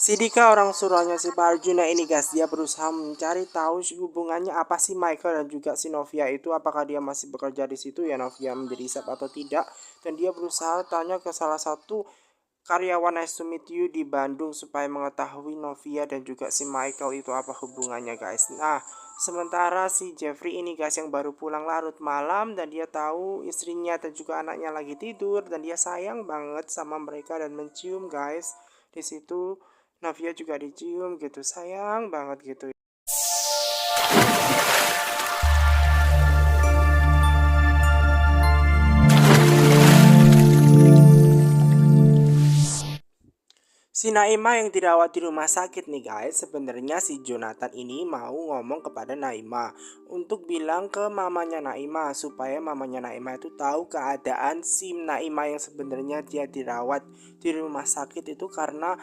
Si Dika orang suruhannya si Pak Arjuna ini guys, dia berusaha mencari tahu hubungannya apa sih Michael dan juga si Novia itu, apakah dia masih bekerja di situ ya, Novia menjadi sub atau tidak. Dan dia berusaha tanya ke salah satu karyawan Nice to Meet You di Bandung supaya mengetahui Novia dan juga si Michael itu apa hubungannya guys. Nah, sementara si Jeffrey ini guys yang baru pulang larut malam dan dia tahu istrinya dan juga anaknya lagi tidur dan dia sayang banget sama mereka dan mencium guys. Di situ Novia juga dicium gitu, sayang banget gitu. Si Naima yang dirawat di rumah sakit nih guys, sebenarnya si Jonathan ini mau ngomong kepada Naima untuk bilang ke mamanya Naima supaya mamanya Naima itu tahu keadaan si Naima yang sebenarnya dia dirawat di rumah sakit itu karena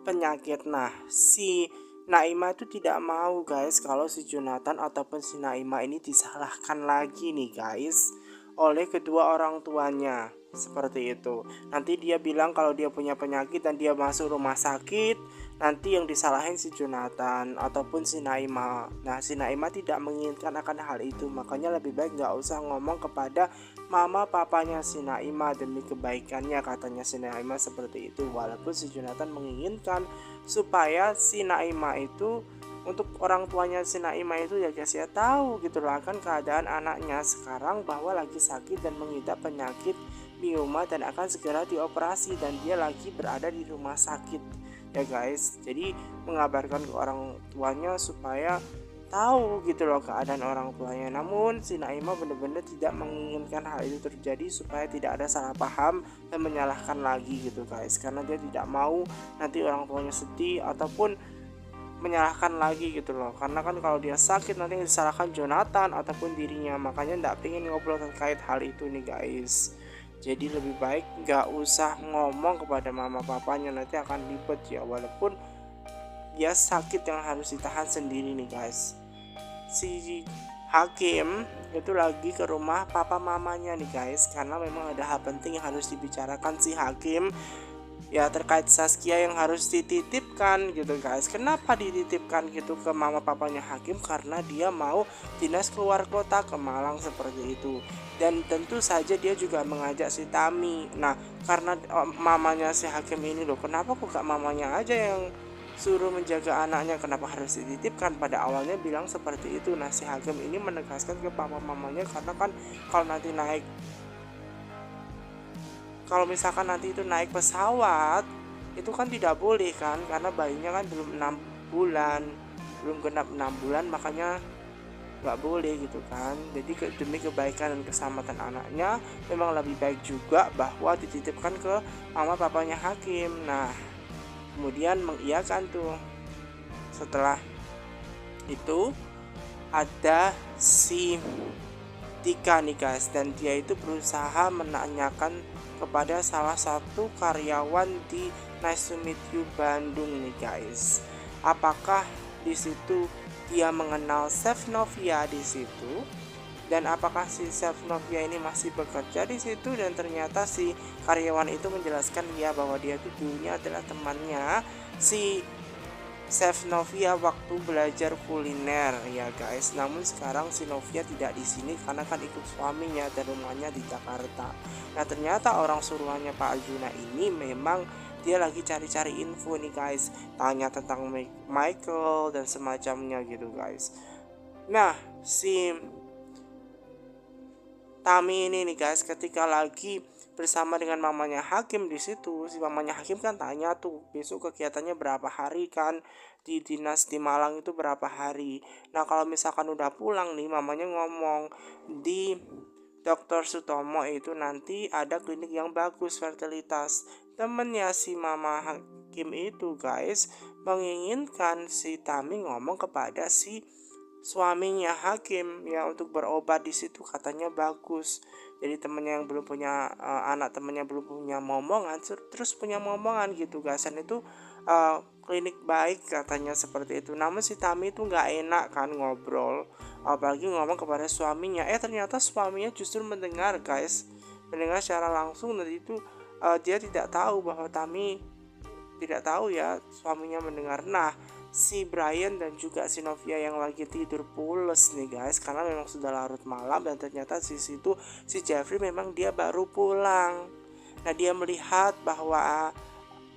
penyakit. Nah, si Naima itu tidak mau guys kalau si Jonathan ataupun si Naima ini disalahkan lagi nih guys oleh kedua orang tuanya. Seperti itu. Nanti dia bilang kalau dia punya penyakit dan dia masuk rumah sakit, nanti yang disalahin si Jonathan ataupun si Naima. Nah, si Naima tidak menginginkan akan hal itu, makanya lebih baik nggak usah ngomong kepada mama papanya si Naima demi kebaikannya, katanya si Naima seperti itu. Walaupun si Jonathan menginginkan supaya si Naima itu, untuk orang tuanya si Naima itu ya guys ya, tahu gitu loh akan keadaan anaknya sekarang bahwa lagi sakit dan mengidap penyakit mioma dan akan segera dioperasi dan dia lagi berada di rumah sakit ya guys. Jadi mengabarkan ke orang tuanya supaya tahu gitu loh keadaan orang tuanya. Namun si Naima benar-benar tidak menginginkan hal itu terjadi supaya tidak ada salah paham dan menyalahkan lagi gitu guys, karena dia tidak mau nanti orang tuanya sedih ataupun menyalahkan lagi gitu loh, karena kan kalau dia sakit nanti disalahkan Jonathan ataupun dirinya, makanya nggak pengen ngobrol terkait hal itu nih guys. Jadi lebih baik nggak usah ngomong kepada mama papanya, nanti akan ribet ya, walaupun dia sakit yang harus ditahan sendiri nih guys. Si Hakim itu lagi ke rumah papa mamanya nih guys, karena memang ada hal penting yang harus dibicarakan si Hakim ya terkait Saskia yang harus dititipkan gitu guys. Kenapa dititipkan gitu ke mama papanya Hakim? Karena dia mau dinas keluar kota ke Malang seperti itu. Dan tentu saja dia juga mengajak si Tami. Nah, karena mamanya si Hakim ini loh, kenapa kok gak mamanya aja yang suruh menjaga anaknya, kenapa harus dititipkan? Pada awalnya bilang seperti itu. Nah, si Hakim ini menegaskan ke papa mamanya karena kan kalau misalkan nanti itu naik pesawat itu kan tidak boleh kan, karena bayinya kan belum 6 bulan, belum genap 6 bulan, makanya nggak boleh gitu kan. Jadi demi kebaikan dan keselamatan anaknya memang lebih baik juga bahwa dititipkan ke mama papanya Hakim. Nah, kemudian mengiyakan tuh. Setelah itu ada si Tika nih guys, dan dia itu berusaha menanyakan kepada salah satu karyawan di Nice to Meet You Bandung nih guys, apakah di situ dia mengenal Chef Novia di situ, dan apakah si Chef Novia ini masih bekerja di situ. Dan ternyata si karyawan itu menjelaskan ya bahwa dia itu dulunya adalah temannya si Chef Novia waktu belajar kuliner ya guys. Namun sekarang si Novia tidak di sini karena kan ikut suaminya dan rumahnya di Jakarta. Nah, ternyata orang suruhannya Pak Arjuna ini memang dia lagi cari-cari info nih guys, tanya tentang Michael dan semacamnya gitu guys. Nah, si Tami ini nih guys, ketika lagi bersama dengan mamanya Hakim di situ, si mamanya Hakim kan tanya tuh besok kegiatannya berapa hari kan, di dinas di Malang itu berapa hari. Nah, kalau misalkan udah pulang nih, mamanya ngomong di Dokter Sutomo itu nanti ada klinik yang bagus fertilitas. Temennya si mama Hakim itu guys menginginkan si Tami ngomong kepada si suaminya Hakim ya untuk berobat di situ, katanya bagus. Jadi temennya yang belum punya anak temennya belum punya momongan terus punya momongan gitu gasan itu, klinik baik katanya seperti itu. Namun si Tami itu nggak enak kan ngobrol, apalagi ngomong kepada suaminya. Ternyata suaminya justru mendengar guys, mendengar secara langsung, dan itu dia tidak tahu bahwa Tami tidak tahu ya suaminya mendengar. Nah, si Brian dan juga si Novia yang lagi tidur pules nih guys, karena memang sudah larut malam dan ternyata si Jeffrey memang dia baru pulang. Nah, dia melihat bahwa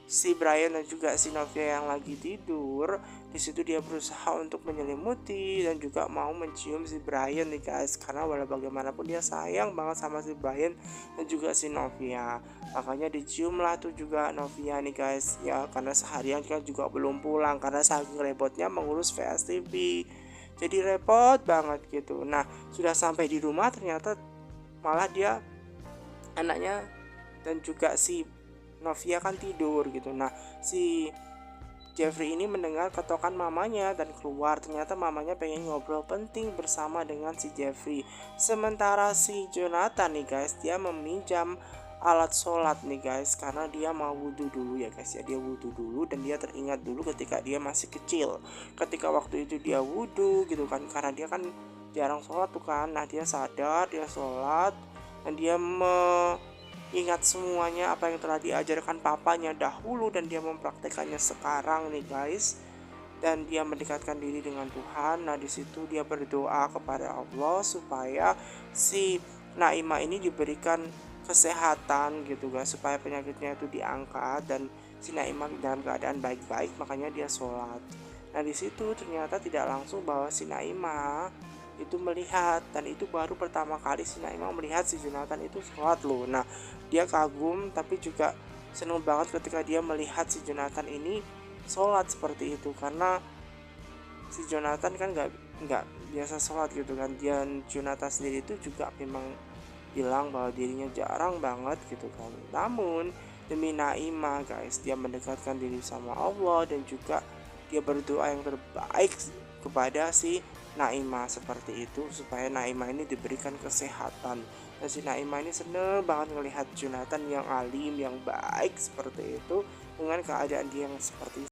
si Brian dan juga si Novia yang lagi tidur. Di situ dia berusaha untuk menyelimuti dan juga mau mencium si Brian nih guys, karena walau bagaimanapun dia sayang banget sama si Brian dan juga si Novia. Makanya dicium lah tuh juga Novia nih guys ya, karena seharian kan juga belum pulang karena saking repotnya mengurus VSTV. Jadi repot banget gitu. Nah, sudah sampai di rumah ternyata malah dia anaknya dan juga si Novia kan tidur gitu. Nah, si Jeffrey ini mendengar ketokan mamanya dan keluar. Ternyata mamanya pengen ngobrol penting bersama dengan si Jeffrey. Sementara si Jonathan nih guys, dia meminjam alat sholat nih guys, karena dia mau wudhu dulu ya guys ya. Dia wudhu dulu dan dia teringat dulu ketika dia masih kecil. Ketika waktu itu dia wudhu gitu kan, karena dia kan jarang sholat tuh kan. Nah, dia sadar, dia sholat dan dia ingat semuanya apa yang telah diajarkan papanya dahulu dan dia mempraktekannya sekarang nih guys, dan dia mendekatkan diri dengan Tuhan. Nah, di situ dia berdoa kepada Allah supaya si Naima ini diberikan kesehatan gitu guys, supaya penyakitnya itu diangkat dan si Naima dalam keadaan baik-baik. Makanya dia sholat. Nah, di situ ternyata tidak langsung bahwa si Naima itu melihat, dan itu baru pertama kali si Naima melihat si Jonathan itu sholat loh. Nah, dia kagum tapi juga seneng banget ketika dia melihat si Jonathan ini sholat seperti itu, karena si Jonathan kan nggak biasa sholat gitu kan. Dan Jonathan sendiri itu juga memang bilang bahwa dirinya jarang banget gitu kan. Namun demi Naima guys, dia mendekatkan diri sama Allah dan juga dia berdoa yang terbaik kepada si Naima seperti itu, supaya Naima ini diberikan kesehatan. Dan si Naima ini seneng banget melihat Jonathan yang alim, yang baik seperti itu, dengan keadaan dia yang seperti